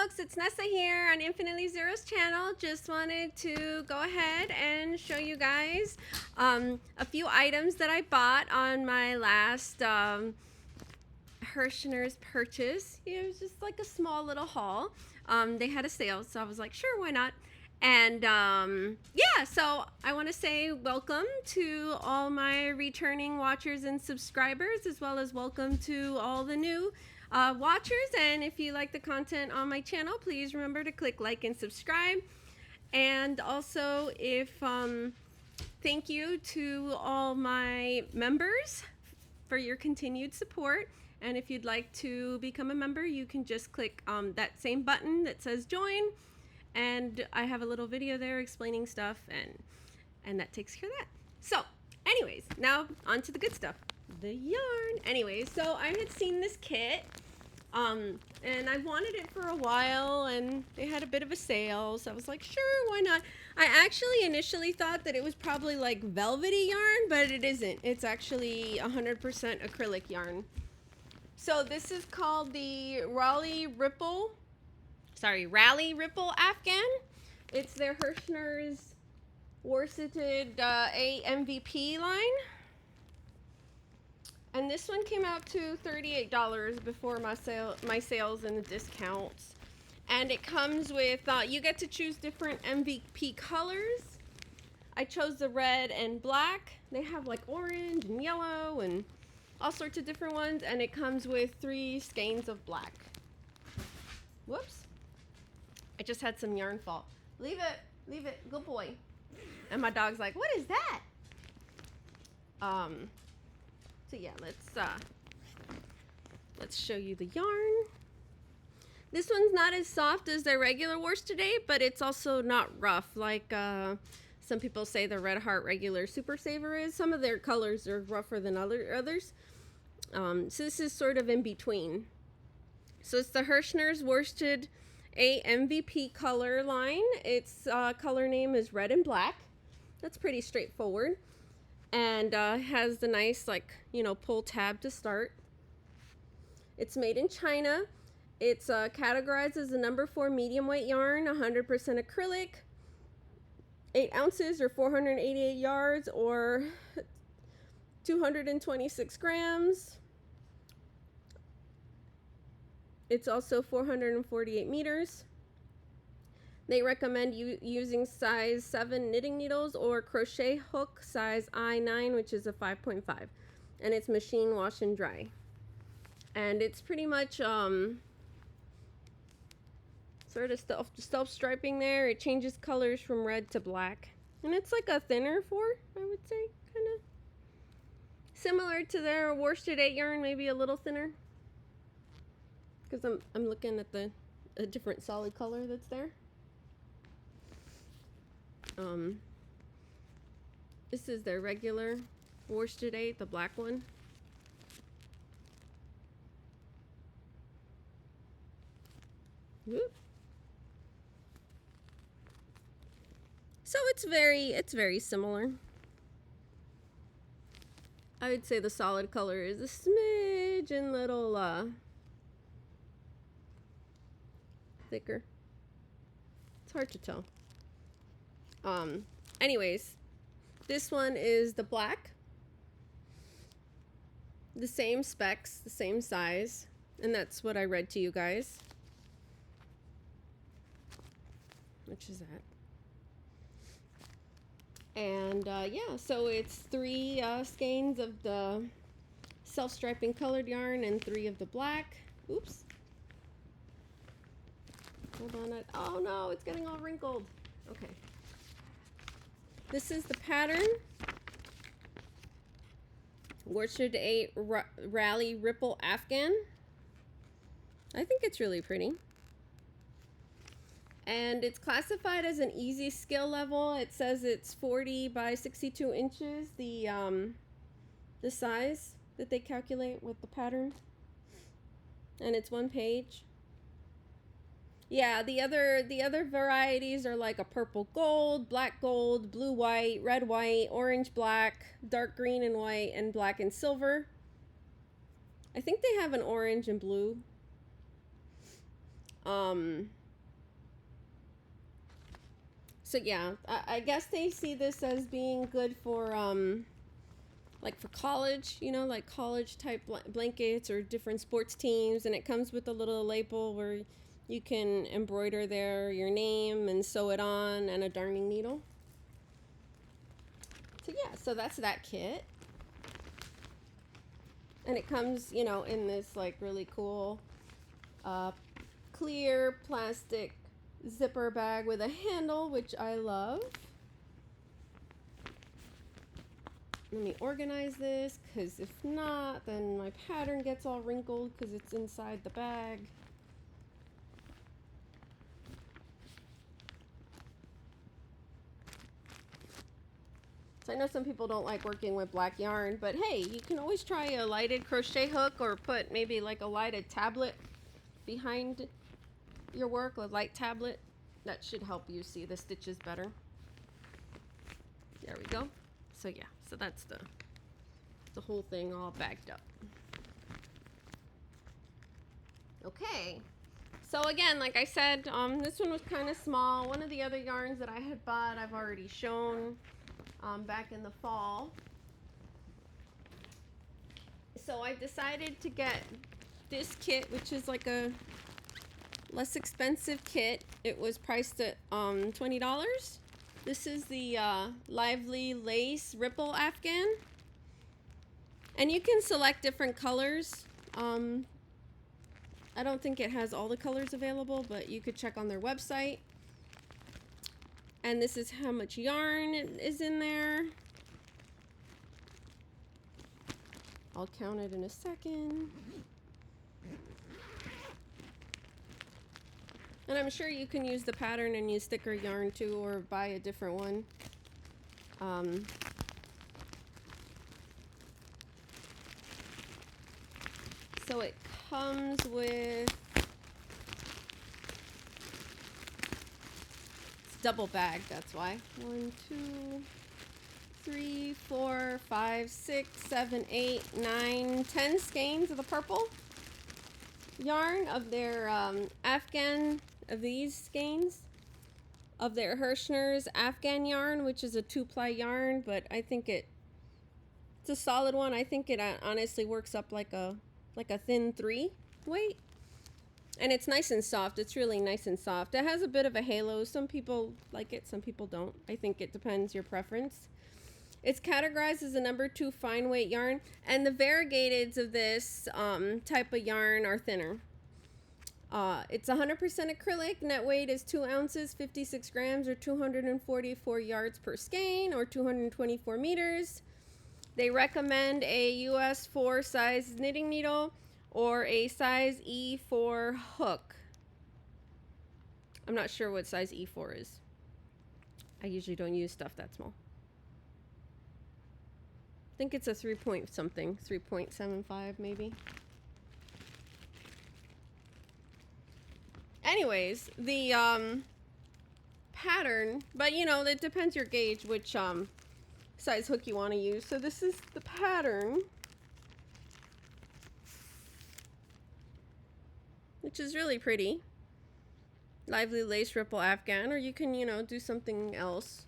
folks, it's Nessa here on Infinitely Zero's channel. Just wanted to go ahead and show you guys a few items that I bought on my last Herrschners purchase. It was just like a small little haul. They had a sale, so I was like, sure, why not? And yeah, so I want to say welcome to all my returning watchers and subscribers, as well as welcome to all the new watchers. And if you like the content on my channel, please remember to click like and subscribe. And also, if thank you to all my members for your continued support. And if you'd like to become a member, you can just click that same button that says join. And I have a little video there explaining stuff, and that takes care of that. So anyways, now on to the good stuff, the yarn. Anyways, so I had seen this kit, and I wanted it for a while, and they had a bit of a sale, so I was like, sure, why not? I actually initially thought that it was probably like velvety yarn, but it isn't. It's actually 100% acrylic yarn. So this is called the Raleigh Ripple Afghan. It's their Herrschners worsted A MVP line. And this one came out to $38 before my sales and the discounts. And it comes with, you get to choose different MVP colors. I chose the red and black. They have like orange and yellow and all sorts of different ones. And it comes with 3 skeins of black. Whoops. I just had some yarn fall. Leave it, good boy. And my dog's like, what is that? So yeah, let's show you the yarn. This one's not as soft as their regular worsted today, but it's also not rough like some people say the Red Heart regular Super Saver is. Some of their colors are rougher than others. So this is sort of in between. So it's the Herrschners worsted A MVP color line. Its color name is red and black. That's pretty straightforward, and has the nice, like, you know, pull tab to start. It's made in China. It's categorized as a number 4 medium weight yarn, 100% acrylic, 8 ounces or 488 yards or 226 grams. It's also 448 meters. They recommend using size 7 knitting needles or crochet hook size I9, which is a 5.5. And it's machine wash and dry. And it's pretty much sort of self-striping there. It changes colors from red to black. And it's like a thinner 4, I would say, kind of. Similar to their worsted 8 yarn, maybe a little thinner. Because I'm looking at a different solid color that's there. This is their regular worsted 8, the black one. Whoop. So it's very similar. I would say the solid color is a smidge and little thicker. It's hard to tell. Anyways, this one is the black. The same specs, the same size, and that's what I read to you guys. Which is that. And yeah, so it's 3 skeins of the self-striping colored yarn and 3 of the black. Oops. Hold on. Oh no, it's getting all wrinkled. Okay. This is the pattern. Worsted 8 Raleigh Ripple Afghan. I think it's really pretty. And it's classified as an easy skill level. It says it's 40 by 62 inches, the size that they calculate with the pattern. And it's 1 page. Yeah, the other varieties are like a purple gold, black gold, blue white, red white, orange black, dark green and white, and black and silver. I think they have an orange and blue. So yeah, I guess they see this as being good for like for college, you know, like college type blankets or different sports teams, and it comes with a little label where you can embroider there your name and sew it on, and a darning needle. So yeah, so that's that kit. And it comes, you know, in this like really cool clear plastic zipper bag with a handle, which I love. Let me organize this, because if not, then my pattern gets all wrinkled because it's inside the bag. So I know some people don't like working with black yarn, but hey, you can always try a lighted crochet hook, or put maybe like a lighted tablet behind your work, a light tablet. That should help you see the stitches better. There we go. So yeah, so that's the whole thing all bagged up. Okay, so again, like I said, this one was kind of small. One of the other yarns that I had bought, I've already shown back in the fall. So I decided to get this kit, which is like a less expensive kit. It was priced at $20. This is the Lively Lace Ripple Afghan. And you can select different colors. I don't think it has all the colors available, but you could check on their website. And this is how much yarn is in there. I'll count it in a second. And I'm sure you can use the pattern and use thicker yarn too, or buy a different one. So it comes with, it's double bag, that's why. 1, 2, 3, 4, 5, 6, 7, 8, 9, 10 skeins of the purple yarn of their Afghan, of these skeins of their Herrschners Afghan yarn, which is a 2-ply yarn, but I think it's a solid one. I think it honestly works up like a thin 3 weight, and it's nice and soft. It's really nice and soft. It has a bit of a halo. Some people like it, some people don't. I think it depends your preference. It's categorized as a number 2 fine weight yarn, and the variegateds of this type of yarn are thinner. It's 100% acrylic. Net weight is 2 ounces, 56 grams, or 244 yards per skein, or 224 meters. They recommend a US 4 size knitting needle or a size E4 hook. I'm not sure what size E4 is. I usually don't use stuff that small. I think it's a 3 point something, 3.75 maybe. Anyways, the pattern, but you know, it depends your gauge which size hook you want to use. So this is the pattern, which is really pretty. Lively Lace Ripple Afghan, or you can, you know, do something else.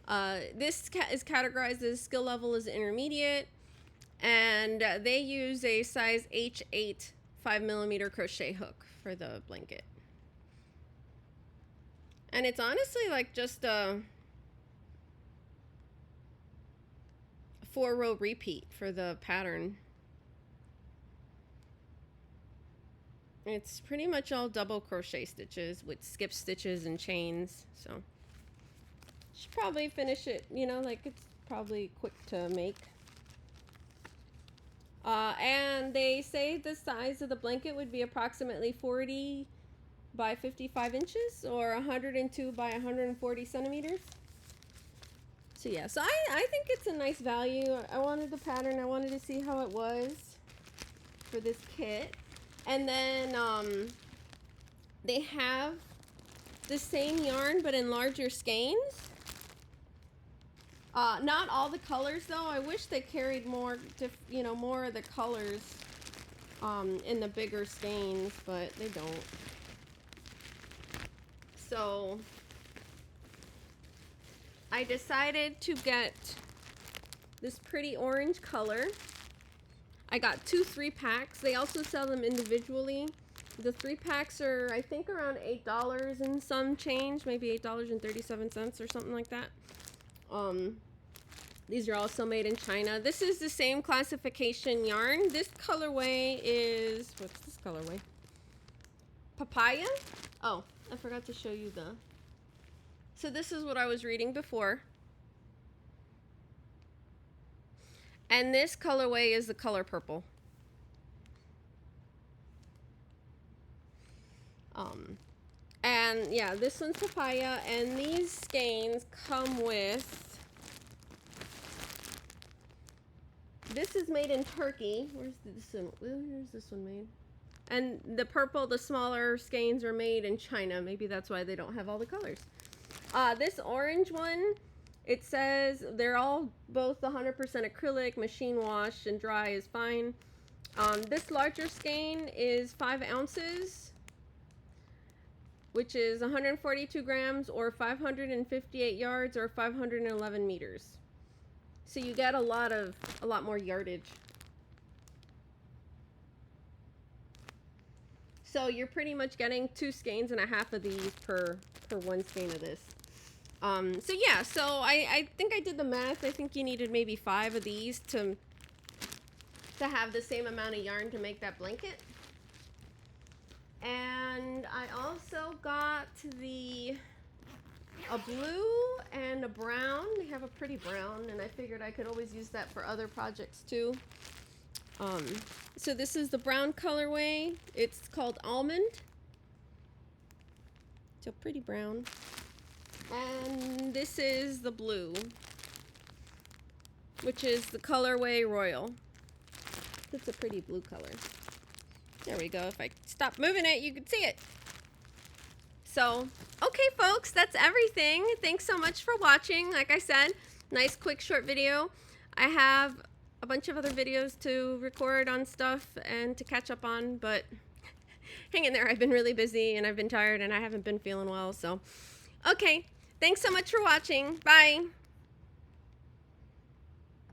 This is categorized as skill level as intermediate, and they use a size H8 5mm crochet hook for the blanket. And it's honestly like just a 4-row repeat for the pattern. It's pretty much all double crochet stitches with skip stitches and chains, so should probably finish it, you know, like it's probably quick to make. And they say the size of the blanket would be approximately 40 by 55 inches or 102 by 140 centimeters. So yeah, so I think it's a nice value. I wanted the pattern. I wanted to see how it was for this kit. And then they have the same yarn but in larger skeins. Not all the colors though. I wish they carried more, you know, more of the colors in the bigger skeins, but they don't. So I decided to get this pretty orange color. I got 2 3-packs. They also sell them individually. The 3-packs are, I think, around $8 and some change, maybe $8.37 or something like that. These are also made in China. This is the same classification yarn. This colorway is, what's this colorway? Papaya? Oh, I forgot to show you the, so this is what I was reading before. And this colorway is the color purple. And yeah, this one's papaya, and these skeins come with, this is made in Turkey. Where's this one made? And the purple, the smaller skeins are made in China. Maybe that's why they don't have all the colors. This orange one, it says they're all both 100% acrylic, machine wash, and dry is fine. This larger skein is 5 ounces, which is 142 grams or 558 yards or 511 meters. So you get a lot more yardage. So you're pretty much getting 2 skeins and a half of these per 1 skein of this. So yeah, so I think I did the math. I think you needed maybe 5 of these to have the same amount of yarn to make that blanket. And I also got a blue and a brown. They have a pretty brown, and I figured I could always use that for other projects too. So this is the brown colorway. It's called Almond. So pretty brown. And this is the blue, which is the colorway Royal. It's a pretty blue color. There we go. If I stop moving it, you can see it. So, okay folks, that's everything. Thanks so much for watching. Like I said, nice quick short video. I have a bunch of other videos to record on stuff and to catch up on, but hang in there. I've been really busy and I've been tired and I haven't been feeling well. So, okay. Thanks so much for watching. Bye.